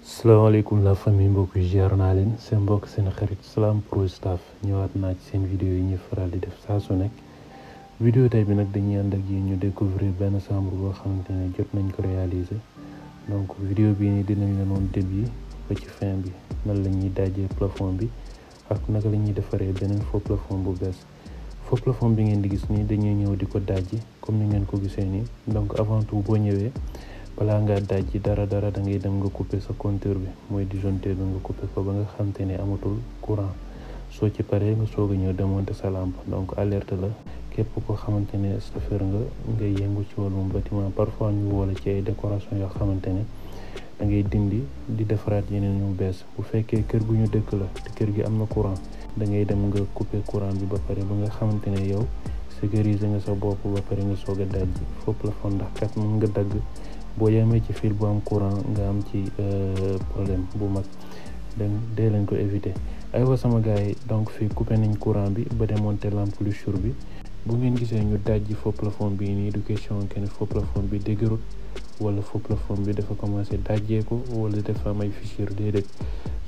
salaamaaleykum la famille mbokk yi ziar naa leen seen mbokk seen xarit Salam Pro Staff ñëwaat naa ci seen vidéo yi ñuy faral di def saa su nekk vidéo tey bi nag dañuy ànd ak yi ñu découvrir benn chambre boo xamante ne jot nañ ko réaliser donc vidéo bii nii dinañ leen woon début ba ci fin bi nan la ñuy dajee plafond bi ak naka la ñuy defaree beneen faux plafond bu bees faux plafond bi ngeen di gis nii dañuy ñëw di ko dajji comme ni ngeen ko gisee nii donc avant tout boo ñëwee balaa ngaa dajji dara da ngay dem nga couper sa compteur bi mooy disjoncteur bi nga couper ko ba nga xamante ne amatul courant soo ci paree nga soog a ñëw démonter sa lampe donc alerte la képp koo xamante ne chauffeur ngay yëngu ci wàllum bâtiment parfois ñu woola ci ay décoration yoo xamante ne da ngay dindi di defaraat yeneen ñu bees bu fekkee kër gu ñu dëkk la te kër gi am na courant da ngay dem nga couper courant bi ba pare ba nga xamante ne yow sécuriser nga sa bopp ba pare nga soog a dajji faux plafond ndax kat mën nga dagg boo yemee ci fil bu am courant nga am ci problème bu mag donc dee leen ko éviter aywa sama gars yi donc fii coupé nañ courant bi ba démonter lampe louche bi bu ngeen gisee ñu dajji faux plafond bi nii du question que ne faux plafond bi dëgërut wala faux plafond bi dafa commencé dajjeeku wala dafa am ay fissure déedéet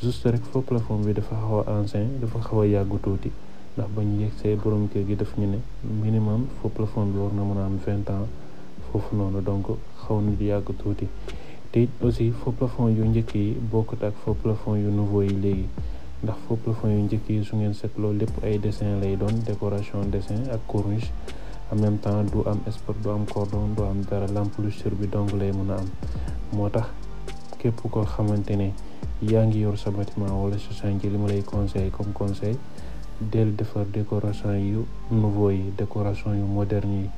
juste rek faux plafond bi dafa xaw a ancien dafa xaw a yàggu tuuti ndax ba ñu yegsee borom kër gi daf ñu ne minimum faux plafond bi war na mën a am 20 ans foofu noonu donc xaw na di yàgg tuuti te aussi faux plafond yu njëkk yi bokkut ak faux plafond yu nouveau yi léegi ndax faux plafond yu njëkk yi su ngeen seetloo lépp ay dessin lay doon décoration dessin ak corniche en même temps du am spot du am cordon du am dara lampe lustre bi donc lay mën a am moo tax képp koo xamante ne yaa ngi yor sa bâtiment wala sa chantier li ma lay conseil comme conseil del defar décoration yu nouveau yi décoration yu moderne yi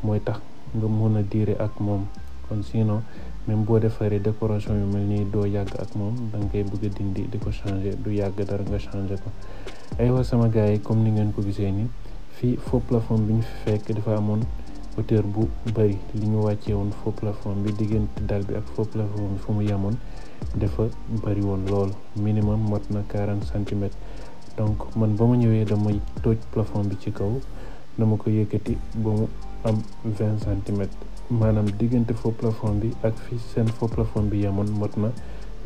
mooy tax nga mën a diire ak moom kon sinon même boo defaree décoration yu mel nii doo yàgg ak moom da nga koy bëgg a dindi di ko changer du yàgg dara nga changer ko aywa sama gars yi comme ni ngeen ko gisee ni fii faux plafond bi ñu fi fekk dafa amoon hauteur bu bëri li ñu wàccee woon faux plafond bi diggante dal bi ak faux plafond bi fu mu yemoon dafa bëri woon lool minimum mot na 40 centimètres donc man ba ma ñëwee damay tooj plafond bi ci kaw dama ko yëkkati ba mu am 20 centimètres maanaam diggante faux plafond bi ak fi seen faux plafond bi yemoon mot na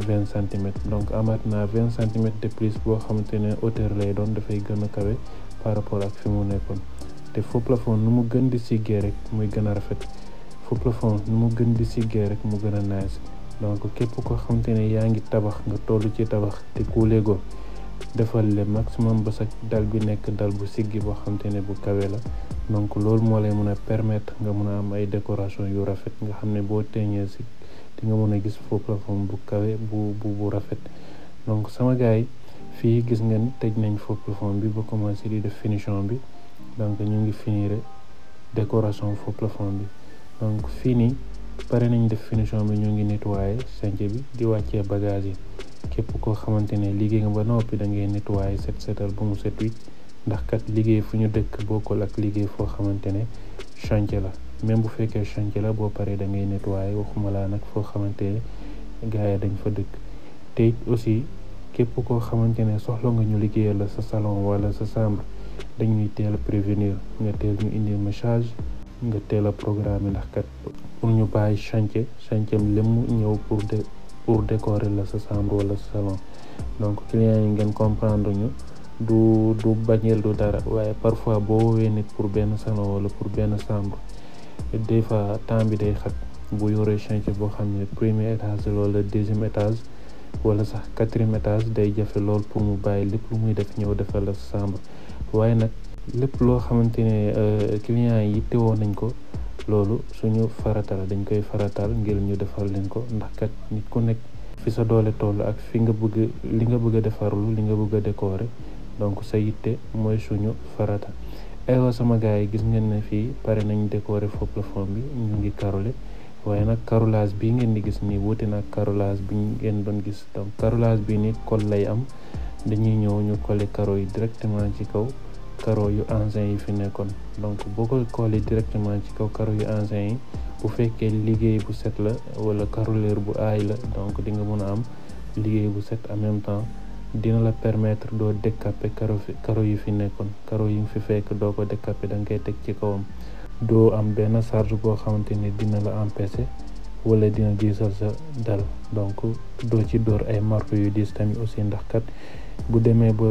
20 centimètres donc amaat naa 20 centimètres de plus boo xamante ne hauteur lay doon dafay gën a kawe par rapport ak fi mu nekkoon te faux plafond nu mu gën di siggee rek muy gën a rafet faux plafond nu mu gën di siggee rek mu gën a nice donc képp koo xamante ne yaa ngi tabax nga toll ci tabax te kuuleegoo defal le maximum ba sa dal bi nekk dal bu siggi boo xamante ne bu kawe la donc loolu moo lay mën a permettre nga mën a am ay décoration yu rafet nga xam ne boo teeñee si di nga mën a gis faux plafond bu kawe bu rafet donc sama gars yi fii gis ngeen tëj nañ faux plafond bi ba commencé di def finition bi donc ñu ngi finir décoration faux plafond bi donc fii nii pare nañ def finition bi ñu ngi nettoyer chantier bi di wàccee bagage yi képp koo xamante ne liggéey nga ba noppi da ngay nettoyer setal ba mu set wi ndax kat liggéey fu ñu dëkk bokkul ak liggéey foo xamante ne chantier la même bu fekkee chantier la boo paree da ngay nettoyer waxuma laa nag foo xamante ne gars yi dañ fa dëkk te aussi képp koo xamante ne soxla nga ñu liggéeyal la sa salon wala sa chambre dañuy teel a prévenir nga teel ñu indi message nga teel a programme ndax kat pour ñu bàyyi chantier lémm ñëw pour décorer la sa chambre wala sa salon donc clients yi ngeen comprendre ñu du bañeel du dara waaye parfois boo woowee nit pour benn salon wala pour benn chambre des fois temps bi day xat bu yoree chantier boo xam ne premier étage wala deuxième étage wala sax quatrième étage day jafe lool pour mu bàyyi lépp lu muy def ñëw defal la sa chambre waaye nag lépp loo xamante ne clients yi teewoo nañ ko loolu suñu farata la dañ koy faratal ngir ñu defal leen ko ndax kat nit ku nekk fi sa doole toll ak fi nga bëgg li nga bëgg a defarlu li nga bëgg a décorer donc sa yitte mooy suñu farata aywa sama gars yi gis ngeen ne fii pare nañ décorer faux plafond bi ñu ngi carrelé waaye nag carrelage bii ngeen di gis nii wuute nag carrelage bi ngeen doon gis donc carrelage bi ni colle lay am dañuy ñëw ñu coller carreaux yi directement ci kaw carreaux yu anciens yi fi nekkoon donc boo ko coller directement ci kaw carreaux yu anciens yi bu fekkee liggéey bu set la wala carreleur bu aay la donc di nga mën a am liggéey bu set en même temps dina la permettre doo décaper carreaux yi fi nekkoon carreaux yi nga fi fekk doo ko décaper da nga koy teg ci kawam doo am benn charge boo xamante ne dina la empêcher wala dina diisal sa dal. Donc doo ci dóor ay marteau yu diis tamit aussi, ndax kat bu demee ba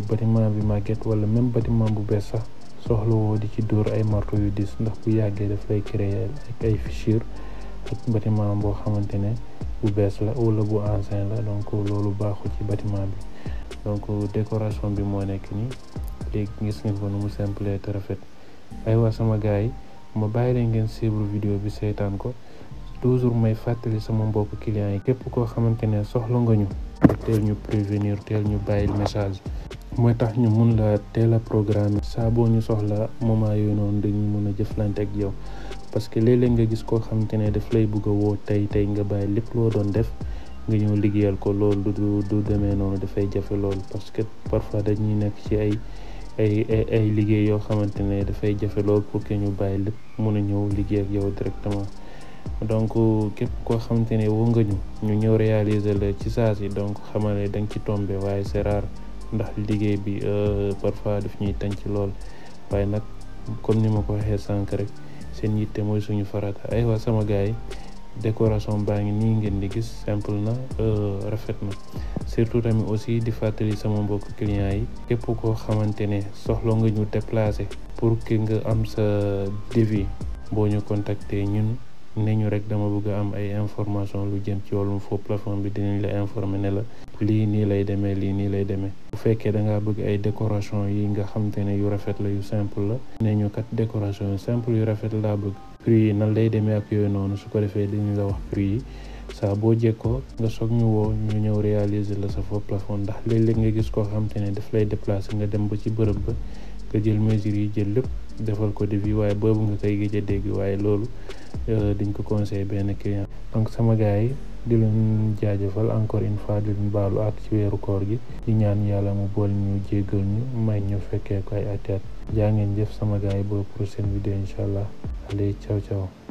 bâtiment bi màgget wala même bâtiment bu bees sax soxla woo di ci dóor ay marteau yu diis, ndax bu yàggee daf lay créer ak ay fissure ak bâtiment boo xamante ne bu bees la wala bu ancien la. Donc loolu baaxul ci bâtiment bi. Donc décoration bi moo nekk nii, léegi gis nga ko nu mu simple te rafet. Aywa sama gars yi, ma bàyyi leen ngeen suivre vidéo bi seetaan ko. Toujours may fàttali sama mbokk clients yi, képp koo xamante ne soxla nga ñu teel ñu prévenir, teel ñu bàyyil message, mooy tax ñu mun la teel a programme saa boo ñu soxla moment yooyu noonu dañuy mën a jëflante ak yow. Parce que léeg-léeg nga gis koo xamante ne daf lay bëgg a woo tey nga bàyyi lépp loo doon def nga ñëw liggéeyal ko. loolu du demee noonu, dafay jafe loolu, parce que parfois dañuy nekk ci ay liggéey yoo xamante ne dafay jafe loolu pour que ñu bàyyi lépp mun a ñëw liggéey ak yow directement. Donc képp koo xamante ne woo nga ñu ñëw réaliser la ci saa si, donc xamal ne da nga ci tombé, waaye c'est rare ndax liggéey bi parfois daf ñuy tànc ci lool. waaye nag comme ni ma ko waxee sànq rek, seen yitte mooy suñu farata. Aywa sama gars yi, décoration baa ngi nii ngeen di gis, simple na, rafet na. Surtout tamit aussi di fàttali sama mbokk clients yi, képp koo xamante ne soxla nga ñu déplacer pour que nga am sa devis, boo ñu contacter ñun ne ñu rek dama bëgg a am ay information lu jëm ci wàllum faux plafond bi, dinañ la informer ne la lii nii lay demee, lii nii lay demee. Bu fekkee da ngaa bëgg ay décoration yi nga xamante ne yu rafet la, yu simple la, ne ñu kat décoration yu simple yu rafet laa bëgg, prix yi nan lay demee ak yooyu noonu. Su ko defee dinañ la wax prix yi, saa boo jekkoo nga soog ñu woo ñu ñëw réaliser la sa faux plafond. Ndax léeg-léeg nga gis koo xamante ne daf lay déplacer, nga dem ba ci bërëb ba nga jël mesures yi, jël lépp defal ko devis, waaye boobu nga koy gëj a dégg. waaye loolu diñ ko conseillé benn client. Donc sama gars yi, di leen jaajëfal encore une fois, di leen baalu ak ci weeru koor gi, di ñaan yàlla mu bool ñu jéggal ñu, may ñu fekkee ko ay at. Jaa ngeen jëf sama gars yi, ba prochaine vidéo incha allah. Allez, ciao ciao.